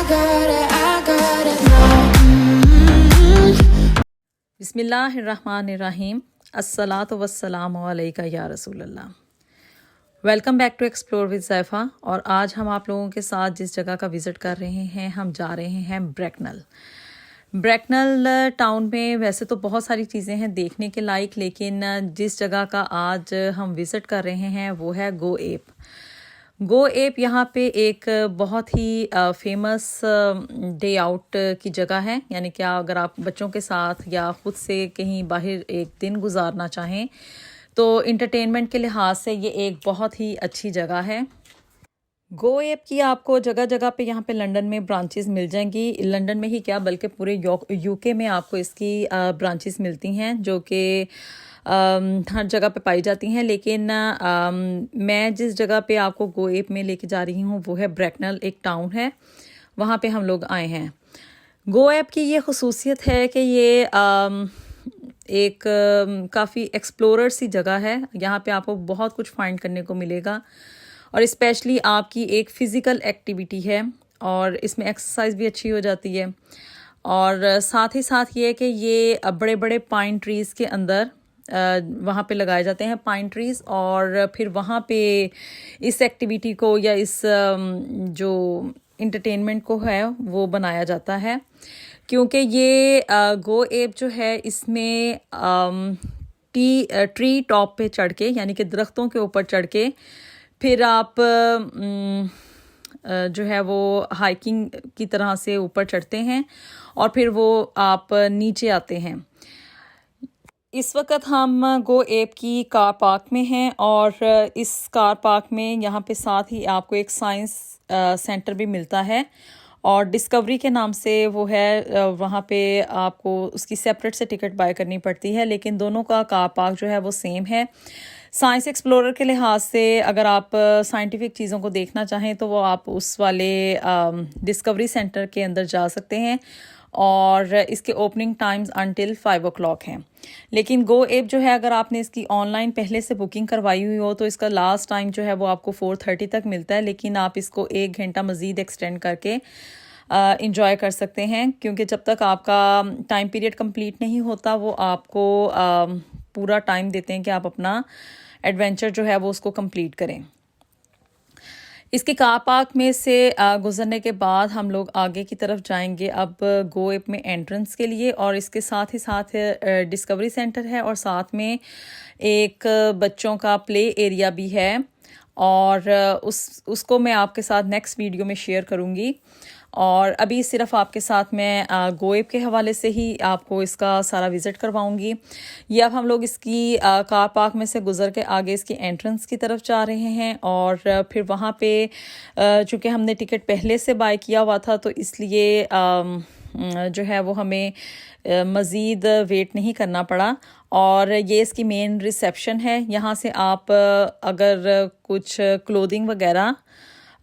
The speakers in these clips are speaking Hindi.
got it now. बिस्मिल्लाहिर्रहमानिर्रहीम। अस्सलातु वस्सलामु अलैका या रसूलल्लाह। Welcome back to explore with Zaifa. और आज हम आप लोगों के साथ जिस जगह का विज़िट कर रहे हैं, हम जा रहे हैं ब्रैकनल। ब्रैकनल टाउन में वैसे तो बहुत सारी चीज़ें हैं देखने के लायक, लेकिन जिस जगह का आज हम विज़िट कर रहे हैं वो है गो एप। गो एप यहाँ पे एक बहुत ही फेमस डे आउट की जगह है। यानी कि अगर आप बच्चों के साथ या ख़ुद से कहीं बाहर एक दिन गुजारना चाहें तो इंटरटेनमेंट के लिहाज से ये एक बहुत ही अच्छी जगह है। गो ऐप की आपको जगह जगह पे यहाँ पे लंदन में ब्रांचेस मिल जाएंगी। लंदन में ही क्या बल्कि पूरे यूके में आपको इसकी ब्रांचेस मिलती हैं, जो कि हर जगह पे पाई जाती हैं। लेकिन मैं जिस जगह पे आपको गो ऐप में लेके जा रही हूँ वो है ब्रैकनल, एक टाउन है, वहाँ पे हम लोग आए हैं। गो ऐप की ये खसूसियत है कि ये एक काफ़ी एक्सप्लोरर सी जगह है। यहाँ पे आपको बहुत कुछ फाइंड करने को मिलेगा और स्पेशली आपकी एक फ़िज़िकल एक्टिविटी है और इसमें एक्सरसाइज भी अच्छी हो जाती है। और साथ ही साथ ये है कि ये बड़े बड़े पाइन ट्रीज़ के अंदर वहाँ पे लगाए जाते हैं पाइन ट्रीज़, और फिर वहाँ पे इस एक्टिविटी को या इस जो इंटरटेनमेंट को है वो बनाया जाता है। क्योंकि ये गो ऐप जो है इसमें ट्री टॉप पे चढ़ के, यानी कि दरख्तों के ऊपर चढ़ के फिर आप जो है वो हाइकिंग की तरह से ऊपर चढ़ते हैं और फिर वो आप नीचे आते हैं। इस वक्त हम गो ऐप की कार पार्क में हैं और इस कार पार्क में यहाँ पे साथ ही आपको एक साइंस सेंटर भी मिलता है और डिस्कवरी के नाम से वो है। वहाँ पे आपको उसकी सेपरेट से टिकट बाय करनी पड़ती है, लेकिन दोनों का कार पार्क जो है वो सेम है। साइंस एक्सप्लोरर के लिहाज से अगर आप साइंटिफिक चीज़ों को देखना चाहें तो वो आप उस वाले डिस्कवरी सेंटर के अंदर जा सकते हैं और इसके ओपनिंग टाइम्स अनटिल 5 o'clock हैं। लेकिन गो ऐप जो है अगर आपने इसकी ऑनलाइन पहले से बुकिंग करवाई हुई हो तो इसका लास्ट टाइम जो है वो आपको 4:30 तक मिलता है, लेकिन आप इसको 1 घंटा मज़ीद एक्सटेंड करके इंजॉय कर सकते हैं। क्योंकि जब तक आपका टाइम पीरियड कंप्लीट नहीं होता वो आपको पूरा टाइम देते हैं कि आप अपना एडवेंचर जो है वो उसको कंप्लीट करें। इसके कार पार्क में से गुजरने के बाद हम लोग आगे की तरफ जाएंगे अब गो ऐप में एंट्रेंस के लिए, और इसके साथ ही साथ डिस्कवरी सेंटर है और साथ में एक बच्चों का प्ले एरिया भी है, और उसको मैं आपके साथ नेक्स्ट वीडियो में शेयर करूँगी। और अभी सिर्फ आपके साथ मैं गो ऐप के हवाले से ही आपको इसका सारा विज़िट करवाऊंगी। ये अब हम लोग इसकी कार पार्क में से गुज़र के आगे इसकी एंट्रेंस की तरफ जा रहे हैं और फिर वहाँ पे चूँकि हमने टिकट पहले से बाय किया हुआ था तो इसलिए जो है वो हमें मज़ीद वेट नहीं करना पड़ा। और ये इसकी मेन रिसेप्शन है। यहाँ से आप अगर कुछ क्लोथिंग वगैरह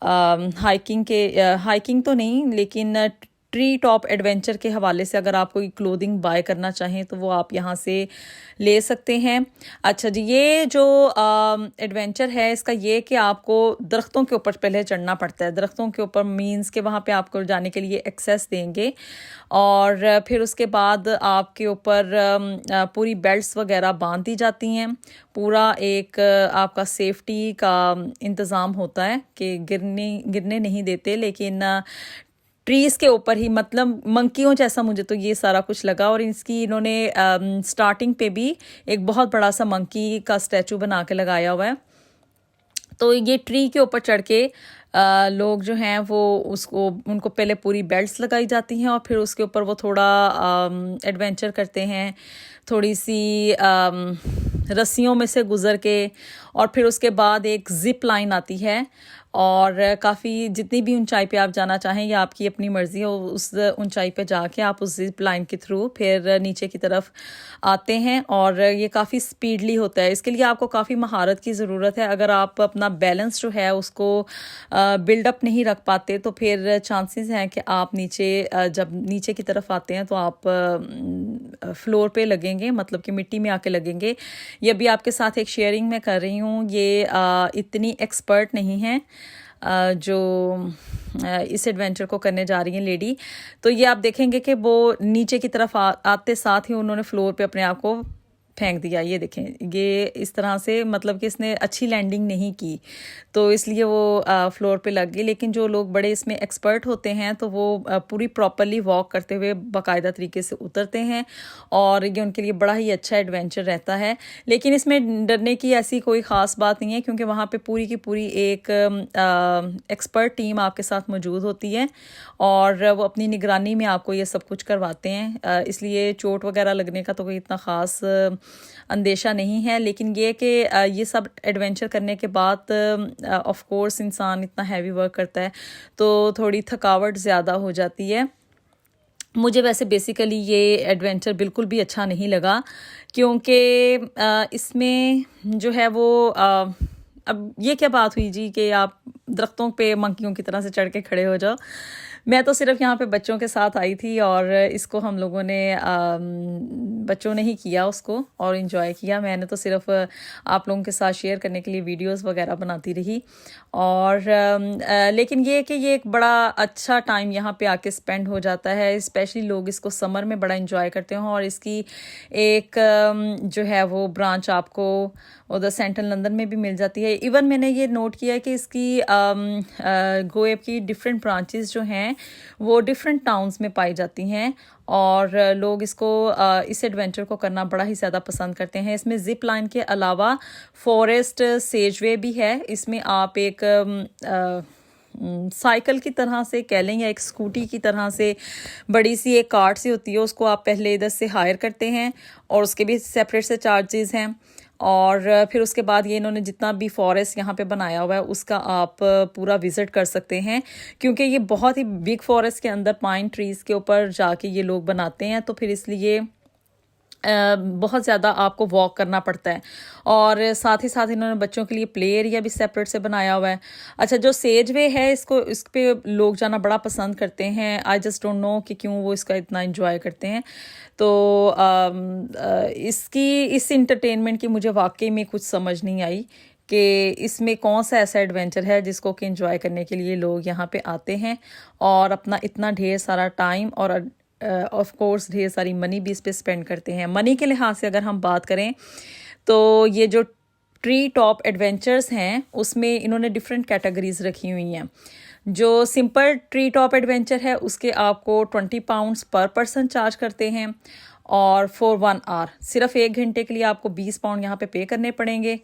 हाइकिंग तो नहीं, लेकिन ट्री टॉप एडवेंचर के हवाले से अगर आप कोई क्लोथिंग बाय करना चाहें तो वो आप यहाँ से ले सकते हैं। अच्छा जी, ये जो एडवेंचर है इसका ये कि आपको दरख्तों के ऊपर पहले चढ़ना पड़ता है। दरख्तों के ऊपर मींस के वहाँ पे आपको जाने के लिए एक्सेस देंगे और फिर उसके बाद आपके ऊपर पूरी बेल्ट्स वगैरह बांध दी जाती हैं। पूरा एक आपका सेफ्टी का इंतज़ाम होता है कि गिरने नहीं देते, लेकिन ट्रीज़ के ऊपर ही, मतलब मंकियों जैसा मुझे तो ये सारा कुछ लगा। और इसकी इन्होंने स्टार्टिंग पे भी एक बहुत बड़ा सा मंकी का स्टैचू बना के लगाया हुआ है। तो ये ट्री के ऊपर चढ़ के लोग जो हैं वो उनको पहले पूरी बेल्ट्स लगाई जाती हैं और फिर उसके ऊपर वो थोड़ा एडवेंचर करते हैं, थोड़ी सी रस्सियों में से गुज़र के, और फिर उसके बाद एक ज़िप लाइन आती है और काफ़ी जितनी भी ऊंचाई पे आप जाना चाहें या आपकी अपनी मर्ज़ी हो उस ऊंचाई पे जाके आप उस ज़िप लाइन के थ्रू फिर नीचे की तरफ आते हैं। और ये काफ़ी स्पीडली होता है। इसके लिए आपको काफ़ी महारत की ज़रूरत है। अगर आप अपना बैलेंस जो है उसको बिल्डअप नहीं रख पाते तो फिर चांसेस हैं कि आप जब नीचे की तरफ आते हैं तो आप फ्लोर पे लगेंगे, मतलब कि मिट्टी में आके लगेंगे। ये भी आपके साथ एक शेयरिंग मैं कर रही हूँ, ये इतनी एक्सपर्ट नहीं है जो इस एडवेंचर को करने जा रही हैं लेडी। तो ये आप देखेंगे कि वो नीचे की तरफ आते साथ ही उन्होंने फ्लोर पे अपने आप को फेंक दिया। ये देखें, ये इस तरह से, मतलब कि इसने अच्छी लैंडिंग नहीं की तो इसलिए वो फ्लोर पे लग गई। लेकिन जो लोग बड़े इसमें एक्सपर्ट होते हैं तो वो पूरी प्रॉपरली वॉक करते हुए बाकायदा तरीके से उतरते हैं और ये उनके लिए बड़ा ही अच्छा एडवेंचर रहता है। लेकिन इसमें डरने की ऐसी कोई ख़ास बात नहीं है क्योंकि वहाँ पे पूरी की पूरी एक एक्सपर्ट टीम आपके साथ मौजूद होती है और वो अपनी निगरानी में आपको ये सब कुछ करवाते हैं। इसलिए चोट वगैरह लगने का तो कोई इतना ख़ास अंदेशा नहीं है। लेकिन ये कि ये सब एडवेंचर करने के बाद ऑफ कोर्स इंसान इतना हैवी वर्क करता है तो थोड़ी थकावट ज़्यादा हो जाती है। मुझे वैसे बेसिकली ये एडवेंचर बिल्कुल भी अच्छा नहीं लगा क्योंकि इसमें जो है वो अब ये क्या बात हुई जी कि आप दरख्तों पे मंकियों की तरह से चढ़ के खड़े हो जाओ। मैं तो सिर्फ यहाँ पे बच्चों के साथ आई थी और इसको हम लोगों ने बच्चों ने ही किया उसको और इन्जॉय किया। मैंने तो सिर्फ आप लोगों के साथ शेयर करने के लिए वीडियोस वगैरह बनाती रही। और लेकिन ये कि ये एक बड़ा अच्छा टाइम यहाँ पे आके स्पेंड हो जाता है। स्पेशली लोग इसको समर में बड़ा इन्जॉय करते हैं और इसकी एक जो है वो ब्रांच आपको उधर सेंट्रल लंदन में भी मिल जाती है। इवन मैंने ये नोट किया है कि इसकी गोएब की डिफरेंट ब्रांचेस जो हैं वो डिफरेंट टाउन्स में पाई जाती हैं और लोग इसको इस एडवेंचर को करना बड़ा ही ज़्यादा पसंद करते हैं। इसमें ज़िप लाइन के अलावा फॉरेस्ट सेजवे भी है। इसमें आप एक साइकिल की तरह से कह लें या एक स्कूटी की तरह से बड़ी सी एक कार्ट सी होती है, उसको आप पहले इधर से हायर करते हैं और उसके भी सेपरेट से चार्जेस हैं। और फिर उसके बाद ये इन्होंने जितना भी फॉरेस्ट यहाँ पे बनाया हुआ है उसका आप पूरा विज़िट कर सकते हैं क्योंकि ये बहुत ही बिग फॉरेस्ट के अंदर पाइन ट्रीज़ के ऊपर जाके ये लोग बनाते हैं तो फिर इसलिए बहुत ज़्यादा आपको वॉक करना पड़ता है। और साथ ही साथ इन्होंने बच्चों के लिए प्ले एरिया भी सेपरेट से बनाया हुआ है। अच्छा, जो सेज वे है इसको इस पे लोग जाना बड़ा पसंद करते हैं। आई जस्ट डोंट नो कि क्यों वो इसका इतना एंजॉय करते हैं। तो इसकी इस इंटरटेनमेंट की मुझे वाकई में कुछ समझ नहीं आई कि इसमें कौन सा ऐसा एडवेंचर है जिसको कि एंजॉय करने के लिए लोग यहाँ पे आते हैं और अपना इतना ढेर सारा टाइम और ऑफ कोर्स ढेर सारी मनी भी इस पे स्पेंड करते हैं। मनी के लिहाज से अगर हम बात करें तो ये जो ट्री टॉप एडवेंचर्स हैं उसमें इन्होंने डिफरेंट कैटेगरीज रखी हुई हैं। जो सिंपल ट्री टॉप एडवेंचर है उसके आपको 20 पाउंड्स पर पर्सन चार्ज करते हैं और फॉर 1 आवर सिर्फ 1 घंटे के लिए आपको 20 पाउंड यहाँ पे करने पड़ेंगे।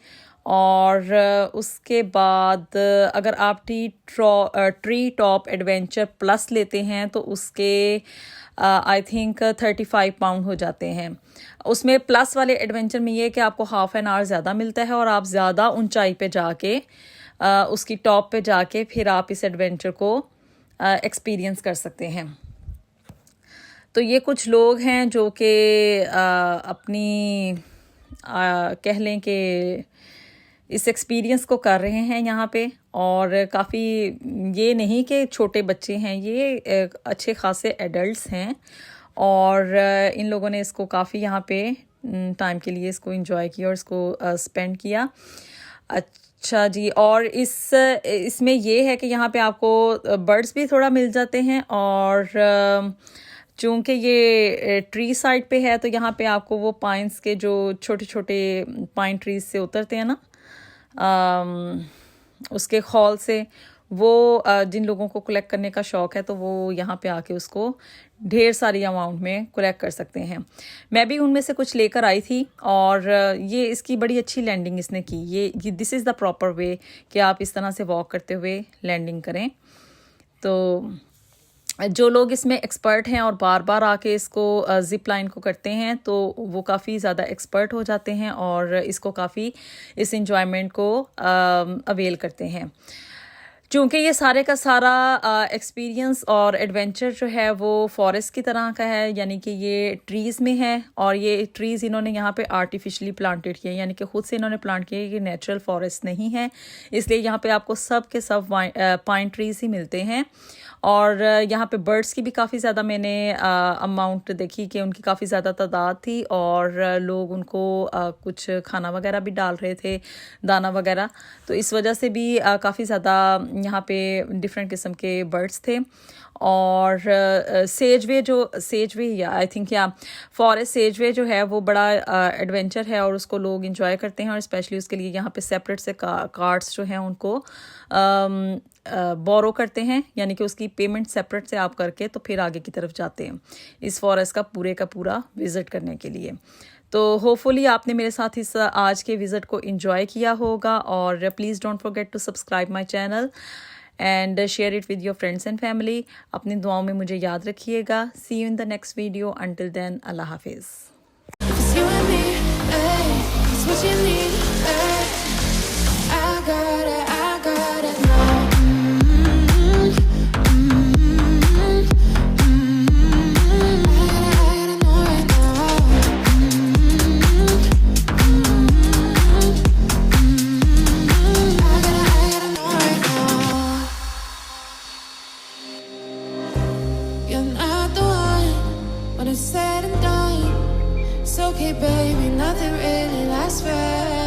और उसके बाद अगर आप ट्री टॉप एडवेंचर प्लस लेते हैं तो उसके आई थिंक 35 पाउंड हो जाते हैं। उसमें प्लस वाले एडवेंचर में ये है कि आपको हाफ एन आवर ज़्यादा मिलता है और आप ज़्यादा ऊंचाई पे जाके उसकी टॉप पे जाके फिर आप इस एडवेंचर को एक्सपीरियंस कर सकते हैं। तो ये कुछ लोग हैं जो कि अपनी कह लें कि इस एक्सपीरियंस को कर रहे हैं यहाँ पे। और काफ़ी ये नहीं कि छोटे बच्चे हैं, ये अच्छे खासे एडल्ट्स हैं और इन लोगों ने इसको काफ़ी यहाँ पे टाइम के लिए इसको एंजॉय किया और इसको स्पेंड किया। अच्छा जी, और इसमें ये है कि यहाँ पे आपको बर्ड्स भी थोड़ा मिल जाते हैं और चूँकि ये ट्री साइड पे है तो यहाँ पे आपको वो पाइन्स के जो छोटे छोटे पाइन ट्रीज से उतरते हैं ना उसके खौल से, वो जिन लोगों को कलेक्ट करने का शौक़ है तो वो यहाँ पे आके उसको ढेर सारी अमाउंट में कलेक्ट कर सकते हैं। मैं भी उनमें से कुछ लेकर आई थी और ये इसकी बड़ी अच्छी लैंडिंग इसने की। ये this is the proper way कि आप इस तरह से वॉक करते हुए लैंडिंग करें। तो जो लोग इसमें एक्सपर्ट हैं और बार बार आके इसको ज़िप लाइन को करते हैं तो वो काफ़ी ज़्यादा एक्सपर्ट हो जाते हैं और इसको काफ़ी इस इंजॉयमेंट को अवेल करते हैं। चूँकि ये सारे का सारा एक्सपीरियंस और एडवेंचर जो है वो फॉरेस्ट की तरह का है, यानी कि ये ट्रीज़ में है और ये ट्रीज़ इन्होंने यहाँ पे आर्टिफिशियली प्लांटेड किए, यानी कि ख़ुद से इन्होंने प्लांट किए। ये नेचुरल फॉरेस्ट नहीं है, इसलिए यहाँ पे आपको सब के सब पाइन ट्रीज़ ही मिलते हैं। और यहाँ पे बर्ड्स की भी काफ़ी ज़्यादा मैंने अमाउंट देखी कि उनकी काफ़ी ज़्यादा तादाद थी, और लोग उनको कुछ खाना वगैरह भी डाल रहे थे, दाना वगैरह। तो इस वजह से भी काफ़ी ज़्यादा यहाँ पे डिफरेंट किस्म के बर्ड्स थे। और सेजवे या आई थिंक या फॉरेस्ट सेजवे जो है वो बड़ा एडवेंचर है और उसको लोग इंजॉय करते हैं, और स्पेशली उसके लिए यहाँ पे सेपरेट से कार्ड्स जो हैं उनको बोरो करते हैं, यानी कि उसकी पेमेंट सेपरेट से आप करके तो फिर आगे की तरफ जाते हैं इस फॉरेस्ट का पूरा विज़िट करने के लिए। तो होपफुली आपने मेरे साथ इस आज के विज़िट को एंजॉय किया होगा, और please don't forget to subscribe my channel and share it with your friends and family. अपनी दुआओं में मुझे याद रखिएगा। See you in the next video. Until then, अल्लाह हाफिज़। It's you and me, ay, it's what you need, ay. I got it now. I gotta know right now. I gotta know right now. You're not the one when it's said and done. It's okay, baby, nothing really lasts forever.